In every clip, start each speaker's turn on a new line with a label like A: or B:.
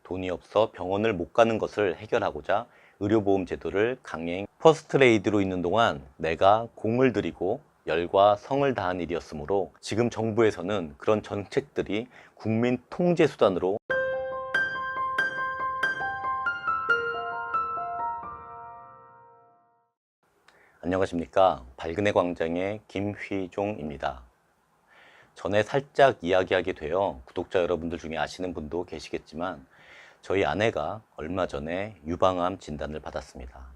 A: 돈이 없어 병원을 못 가는 것을 해결하고자 의료보험 제도를 강행 퍼스트레이드로 있는 동안 내가 공을 들이고 열과 성을 다한 일이었으므로 지금 정부에서는 그런 정책들이 국민 통제 수단으로 안녕하십니까. 발근의 광장의 김휘종입니다. 전에 살짝 이야기하게 되어 구독자 여러분들 중에 아시는 분도 계시겠지만 저희 아내가 얼마 전에 유방암 진단을 받았습니다.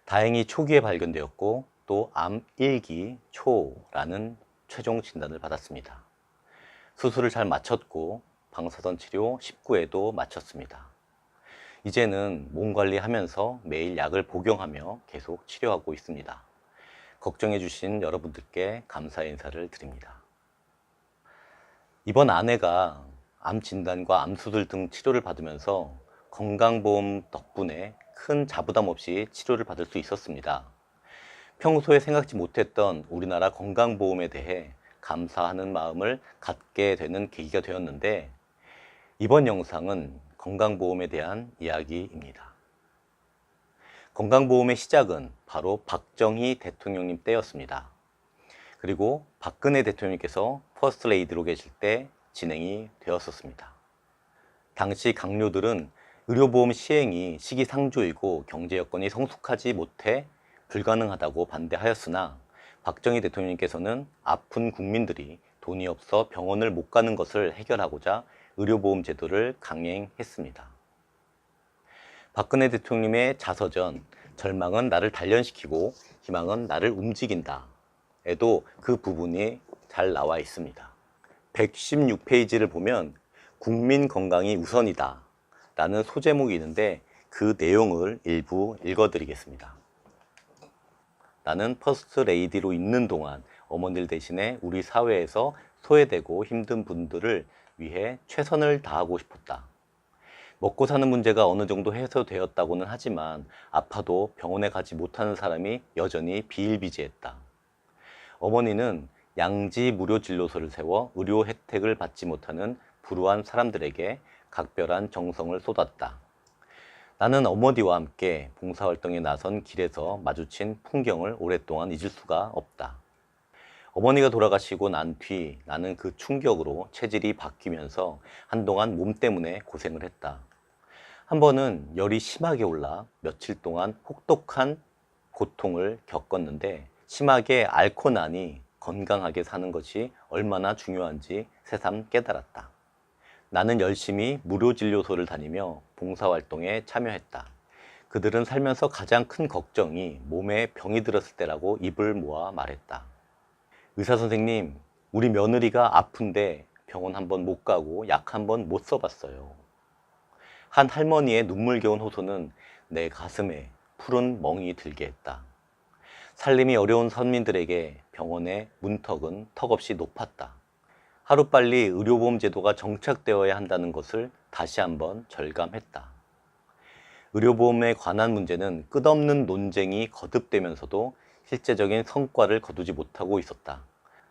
A: 다행히 초기에 발견되었고 또 암 1기 초라는 최종 진단을 받았습니다. 수술을 잘 마쳤고 방사선 치료 19회도 마쳤습니다. 이제는 몸 관리하면서 매일 약을 복용하며 계속 치료하고 있습니다. 걱정해 주신 여러분들께 감사 인사를 드립니다. 이번 아내가 암 진단과 암 수술 등 치료를 받으면서 건강보험 덕분에 큰 자부담 없이 치료를 받을 수 있었습니다. 평소에 생각지 못했던 우리나라 건강보험에 대해 감사하는 마음을 갖게 되는 계기가 되었는데, 이번 영상은 건강보험에 대한 이야기입니다. 건강보험의 시작은 바로 박정희 대통령님 때였습니다. 그리고 박근혜 대통령께서 퍼스트레이드로 계실 때 진행이 되었었습니다. 당시 강료들은 의료보험 시행이 시기상조이고 경제 여건이 성숙하지 못해 불가능하다고 반대하였으나 박정희 대통령께서는 아픈 국민들이 돈이 없어 병원을 못 가는 것을 해결하고자 의료보험 제도를 강행했습니다. 박근혜 대통령의 자서전 절망은 나를 단련시키고 희망은 나를 움직인다 에도 그 부분이 잘 나와 있습니다. 116페이지를 보면 국민 건강이 우선이다 라는 소제목이 있는데 그 내용을 일부 읽어드리겠습니다. 나는 퍼스트 레이디로 있는 동안 어머니들 대신에 우리 사회에서 소외되고 힘든 분들을 위해 최선을 다하고 싶었다. 먹고 사는 문제가 어느 정도 해소되었다고는 하지만 아파도 병원에 가지 못하는 사람이 여전히 비일비재했다. 어머니는 양지 무료 진료소를 세워 의료 혜택을 받지 못하는 불우한 사람들에게 각별한 정성을 쏟았다. 나는 어머니와 함께 봉사활동에 나선 길에서 마주친 풍경을 오랫동안 잊을 수가 없다. 어머니가 돌아가시고 난 뒤 나는 그 충격으로 체질이 바뀌면서 한동안 몸 때문에 고생을 했다. 한 번은 열이 심하게 올라 며칠 동안 혹독한 고통을 겪었는데 심하게 앓고 나니 건강하게 사는 것이 얼마나 중요한지 새삼 깨달았다. 나는 열심히 무료 진료소를 다니며 봉사활동에 참여했다. 그들은 살면서 가장 큰 걱정이 몸에 병이 들었을 때라고 입을 모아 말했다. 의사 선생님, 우리 며느리가 아픈데 병원 한 번 못 가고 약 한 번 못 써봤어요. 한 할머니의 눈물겨운 호소는 내 가슴에 푸른 멍이 들게 했다. 살림이 어려운 서민들에게 병원의 문턱은 턱없이 높았다. 하루빨리 의료보험 제도가 정착되어야 한다는 것을 다시 한번 절감했다. 의료보험에 관한 문제는 끝없는 논쟁이 거듭되면서도 실제적인 성과를 거두지 못하고 있었다.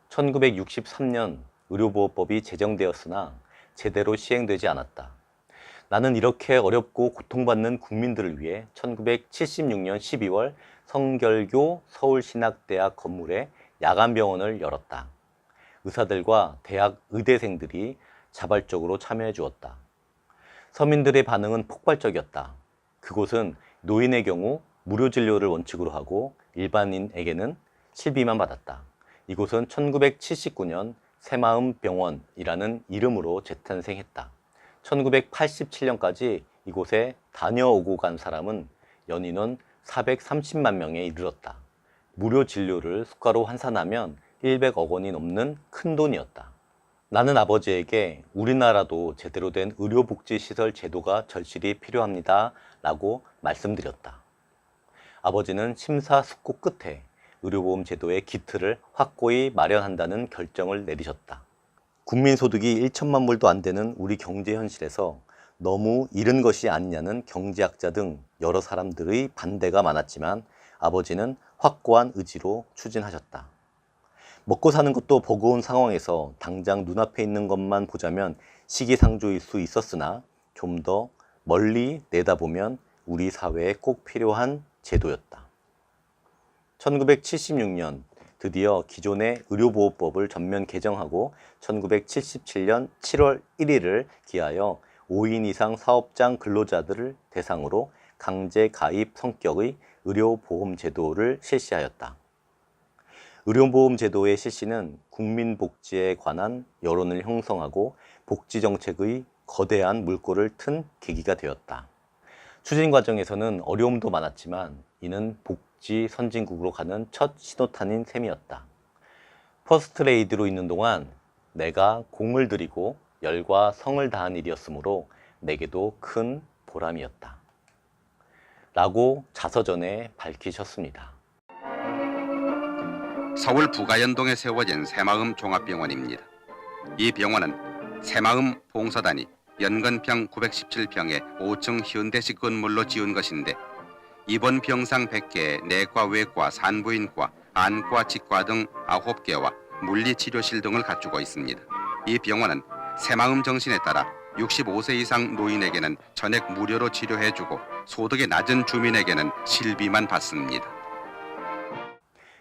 A: 1963년 의료보호법이 제정되었으나 제대로 시행되지 않았다. 나는 이렇게 어렵고 고통받는 국민들을 위해 1976년 12월 성결교 서울신학대학 건물에 야간병원을 열었다. 의사들과 대학 의대생들이 자발적으로 참여해 주었다. 서민들의 반응은 폭발적이었다. 그곳은 노인의 경우 무료 진료를 원칙으로 하고 일반인에게는 실비만 받았다. 이곳은 1979년 새마음병원이라는 이름으로 재탄생했다. 1987년까지 이곳에 다녀오고 간 사람은 연인원 430만 명에 이르렀다. 무료 진료를 수가로 환산하면 100억 원이 넘는 큰 돈이었다. 나는 아버지에게 우리나라도 제대로 된 의료복지시설 제도가 절실히 필요합니다 라고 말씀드렸다. 아버지는 심사숙고 끝에 의료보험 제도의 기틀을 확고히 마련한다는 결정을 내리셨다. 국민소득이 1천만 불도 안 되는 우리 경제 현실에서 너무 이른 것이 아니냐는 경제학자 등 여러 사람들의 반대가 많았지만 아버지는 확고한 의지로 추진하셨다. 먹고 사는 것도 버거운 상황에서 당장 눈앞에 있는 것만 보자면 시기상조일 수 있었으나 좀 더 멀리 내다보면 우리 사회에 꼭 필요한 제도였다. 1976년 드디어 기존의 의료보호법을 전면 개정하고 1977년 7월 1일을 기하여 5인 이상 사업장 근로자들을 대상으로 강제 가입 성격의 의료보험제도를 실시하였다. 의료보험제도의 실시는 국민복지에 관한 여론을 형성하고 복지정책의 거대한 물꼬를 튼 계기가 되었다. 추진 과정에서는 어려움도 많았지만 이는 복지 선진국으로 가는 첫 신호탄인 셈이었다. 퍼스트레이드로 있는 동안 내가 공을 들이고 열과 성을 다한 일이었으므로 내게도 큰 보람이었다. 라고 자서전에 밝히셨습니다.
B: 서울 부가연동에 세워진 새마음 종합병원입니다. 이 병원은 새마음 봉사단이 연건평 917평의 5층 현대식 건물로 지은 것인데 입원 병상 100개, 내과, 외과, 산부인과, 안과, 치과 등 9개와 물리치료실 등을 갖추고 있습니다. 이 병원은 새마음 정신에 따라 65세 이상 노인에게는 전액 무료로 치료해주고 소득이 낮은 주민에게는 실비만 받습니다.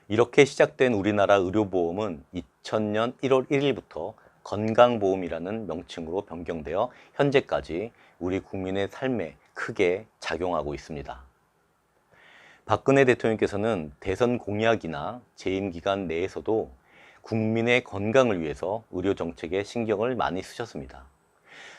A: 이렇게 시작된 우리나라 의료보험은 2000년 1월 1일부터 건강보험이라는 명칭으로 변경되어 현재까지 우리 국민의 삶에 크게 작용하고 있습니다. 박근혜 대통령께서는 대선 공약이나 재임 기간 내에서도 국민의 건강을 위해서 의료정책에 신경을 많이 쓰셨습니다.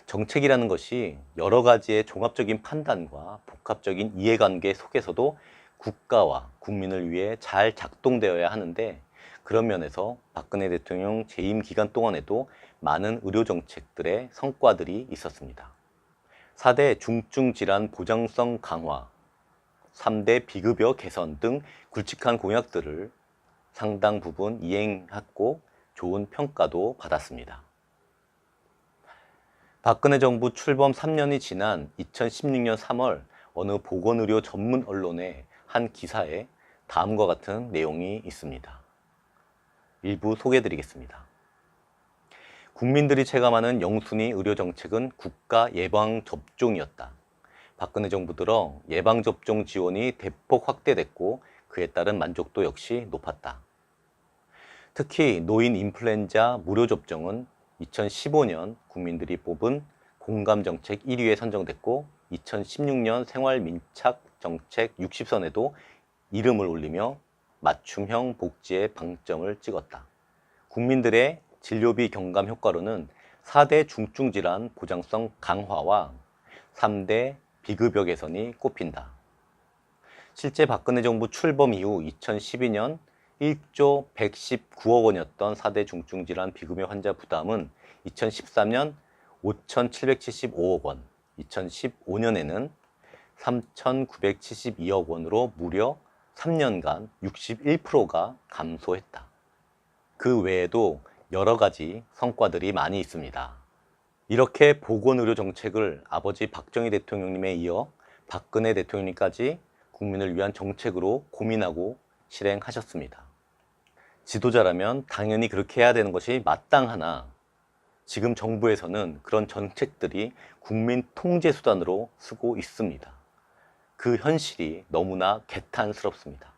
A: 정책이라는 것이 여러 가지의 종합적인 판단과 복합적인 이해관계 속에서도 국가와 국민을 위해 잘 작동되어야 하는데 그런 면에서 박근혜 대통령 재임 기간 동안에도 많은 의료정책들의 성과들이 있었습니다. 4대 중증질환 보장성 강화, 3대 비급여 개선 등 굵직한 공약들을 상당 부분 이행했고 좋은 평가도 받았습니다. 박근혜 정부 출범 3년이 지난 2016년 3월 어느 보건의료 전문 언론의 한 기사에 다음과 같은 내용이 있습니다. 일부 소개해드리겠습니다. 국민들이 체감하는 영순위 의료정책은 국가 예방접종이었다. 박근혜 정부 들어 예방접종 지원이 대폭 확대됐고 그에 따른 만족도 역시 높았다. 특히 노인 인플루엔자 무료 접종은 2015년 국민들이 뽑은 공감정책 1위에 선정됐고 2016년 생활민착정책 60선에도 이름을 올리며 맞춤형 복지에 방점을 찍었다. 국민들의 진료비 경감 효과로는 4대 중증질환 보장성 강화와 3대 비급여 개선이 꼽힌다. 실제 박근혜 정부 출범 이후 2012년 1조 119억 원이었던 4대 중증질환 비급여 환자 부담은 2013년 5,775억 원, 2015년에는 3,972억 원으로 무려 3년간 61%가 감소했다. 그 외에도 여러 가지 성과들이 많이 있습니다. 이렇게 보건의료 정책을 아버지 박정희 대통령님에 이어 박근혜 대통령님까지 국민을 위한 정책으로 고민하고 실행하셨습니다. 지도자라면 당연히 그렇게 해야 되는 것이 마땅하나 지금 정부에서는 그런 정책들이 국민 통제 수단으로 쓰고 있습니다. 그 현실이 너무나 개탄스럽습니다.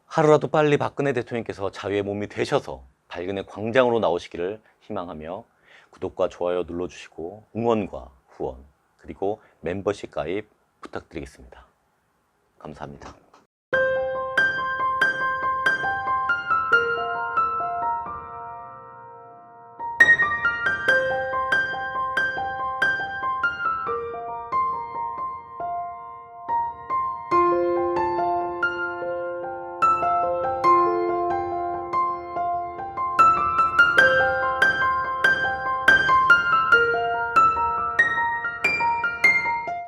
A: 하루라도 빨리 박근혜 대통령께서 자유의 몸이 되셔서 밝은의 광장으로 나오시기를 희망하며 구독과 좋아요 눌러주시고 응원과 후원 그리고 멤버십 가입 부탁드리겠습니다. 감사합니다.